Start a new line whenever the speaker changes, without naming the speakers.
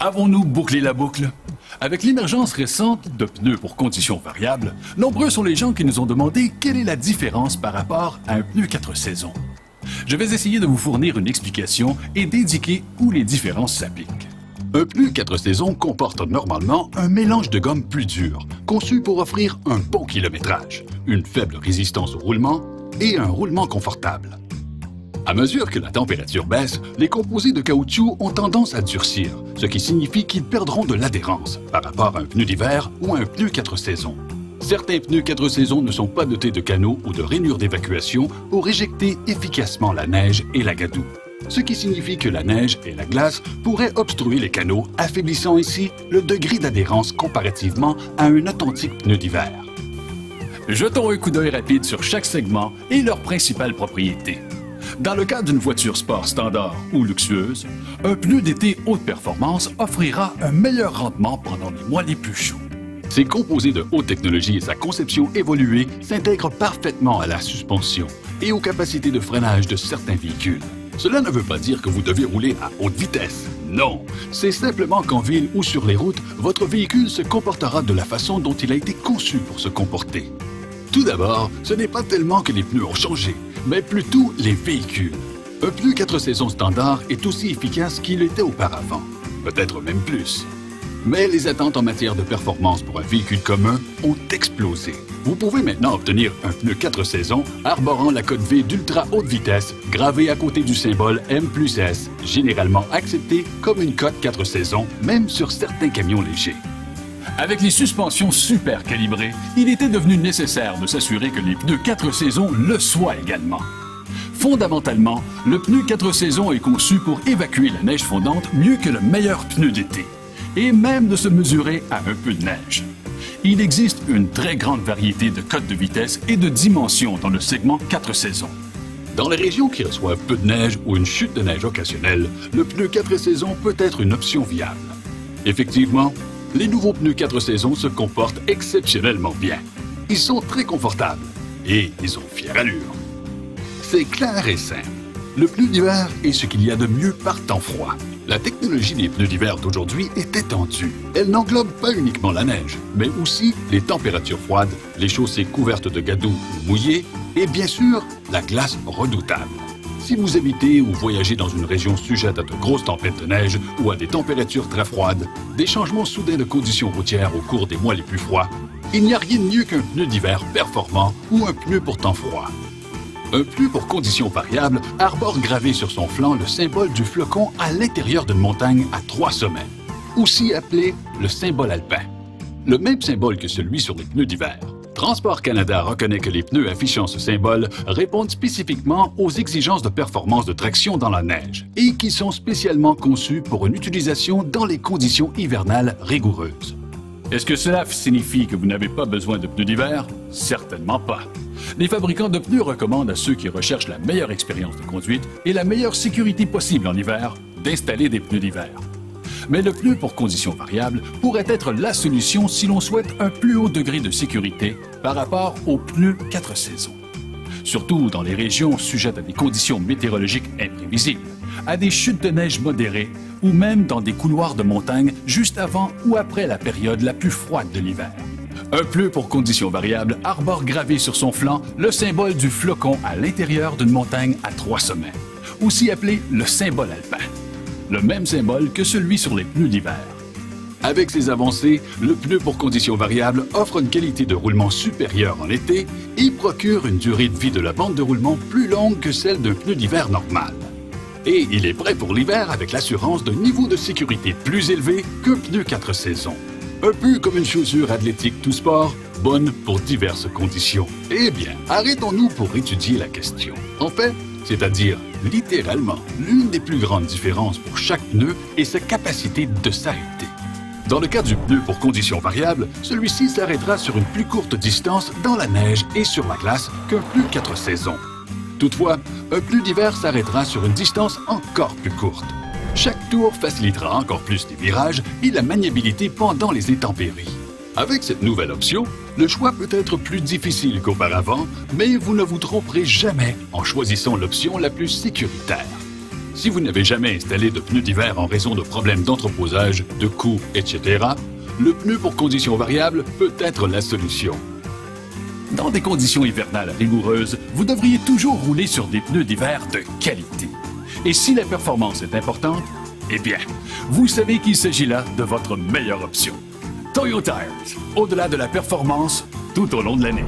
Avons-nous bouclé la boucle? Avec l'émergence récente de pneus pour conditions variables, nombreux sont les gens qui nous ont demandé quelle est la différence par rapport à un pneu 4 saisons. Je vais essayer de vous fournir une explication et d'indiquer où les différences s'appliquent. Un pneu 4 saisons comporte normalement un mélange de gomme plus dure, conçu pour offrir un bon kilométrage, une faible résistance au roulement et un roulement confortable. À mesure que la température baisse, les composés de caoutchouc ont tendance à durcir, ce qui signifie qu'ils perdront de l'adhérence par rapport à un pneu d'hiver ou à un pneu 4 saisons. Certains pneus 4 saisons ne sont pas dotés de canaux ou de rainures d'évacuation pour éjecter efficacement la neige et la gadoue, ce qui signifie que la neige et la glace pourraient obstruer les canaux, affaiblissant ainsi le degré d'adhérence comparativement à un authentique pneu d'hiver. Jetons un coup d'œil rapide sur chaque segment et leurs principales propriétés. Dans le cas d'une voiture sport standard ou luxueuse, un pneu d'été haute performance offrira un meilleur rendement pendant les mois les plus chauds. Ses composés de haute technologie et sa conception évoluée s'intègrent parfaitement à la suspension et aux capacités de freinage de certains véhicules. Cela ne veut pas dire que vous devez rouler à haute vitesse. Non, c'est simplement qu'en ville ou sur les routes, votre véhicule se comportera de la façon dont il a été conçu pour se comporter. Tout d'abord, ce n'est pas tellement que les pneus ont changé, mais plutôt les véhicules. Un pneu 4 saisons standard est aussi efficace qu'il était auparavant, peut-être même plus. Mais les attentes en matière de performance pour un véhicule commun ont explosé. Vous pouvez maintenant obtenir un pneu 4 saisons arborant la cote V d'ultra haute vitesse gravée à côté du symbole M+S, généralement accepté comme une cote 4 saisons, même sur certains camions légers. Avec les suspensions super calibrées, il était devenu nécessaire de s'assurer que les pneus 4 saisons le soient également. Fondamentalement, le pneu 4 saisons est conçu pour évacuer la neige fondante mieux que le meilleur pneu d'été, et même de se mesurer à un peu de neige. Il existe une très grande variété de cotes de vitesse et de dimensions dans le segment 4 saisons. Dans les régions qui reçoivent peu de neige ou une chute de neige occasionnelle, le pneu 4 saisons peut être une option viable. Effectivement, les nouveaux pneus 4 saisons se comportent exceptionnellement bien. Ils sont très confortables et ils ont fière allure. C'est clair et simple. Le pneu d'hiver est ce qu'il y a de mieux par temps froid. La technologie des pneus d'hiver d'aujourd'hui est étendue. Elle n'englobe pas uniquement la neige, mais aussi les températures froides, les chaussées couvertes de gadoue ou mouillées et bien sûr la glace redoutable. Si vous habitez ou voyagez dans une région sujette à de grosses tempêtes de neige ou à des températures très froides, des changements soudains de conditions routières au cours des mois les plus froids, il n'y a rien de mieux qu'un pneu d'hiver performant ou un pneu pour temps froid. Un pneu pour conditions variables arbore gravé sur son flanc le symbole du flocon à l'intérieur d'une montagne à 3 sommets, aussi appelé le symbole alpin. Le même symbole que celui sur les pneus d'hiver. Transport Canada reconnaît que les pneus affichant ce symbole répondent spécifiquement aux exigences de performance de traction dans la neige et qui sont spécialement conçus pour une utilisation dans les conditions hivernales rigoureuses. Est-ce que cela signifie que vous n'avez pas besoin de pneus d'hiver? Certainement pas. Les fabricants de pneus recommandent à ceux qui recherchent la meilleure expérience de conduite et la meilleure sécurité possible en hiver d'installer des pneus d'hiver. Mais le pneu pour conditions variables pourrait être la solution si l'on souhaite un plus haut degré de sécurité par rapport aux pneus 4 saisons. Surtout dans les régions sujettes à des conditions météorologiques imprévisibles, à des chutes de neige modérées ou même dans des couloirs de montagne juste avant ou après la période la plus froide de l'hiver. Un pneu pour conditions variables arbore gravé sur son flanc le symbole du flocon à l'intérieur d'une montagne à 3 sommets, aussi appelé le symbole alpin. Le même symbole que celui sur les pneus d'hiver. Avec ces avancées, le pneu pour conditions variables offre une qualité de roulement supérieure en été et procure une durée de vie de la bande de roulement plus longue que celle d'un pneu d'hiver normal. Et il est prêt pour l'hiver avec l'assurance d'un niveau de sécurité plus élevé qu'un pneu 4 saisons. Un peu comme une chaussure athlétique tout sport, bonne pour diverses conditions. Eh bien, arrêtons-nous pour étudier la question. En fait, c'est-à-dire, littéralement, l'une des plus grandes différences pour chaque pneu est sa capacité de s'arrêter. Dans le cas du pneu pour conditions variables, celui-ci s'arrêtera sur une plus courte distance dans la neige et sur la glace qu'un pneu 4 saisons. Toutefois, un pneu d'hiver s'arrêtera sur une distance encore plus courte. Chaque tour facilitera encore plus les virages et la maniabilité pendant les intempéries. Avec cette nouvelle option, le choix peut être plus difficile qu'auparavant, mais vous ne vous tromperez jamais en choisissant l'option la plus sécuritaire. Si vous n'avez jamais installé de pneus d'hiver en raison de problèmes d'entreposage, de coûts, etc., le pneu pour conditions variables peut être la solution. Dans des conditions hivernales rigoureuses, vous devriez toujours rouler sur des pneus d'hiver de qualité. Et si la performance est importante, eh bien, vous savez qu'il s'agit là de votre meilleure option. Toyo Tires, au-delà de la performance tout au long de l'année.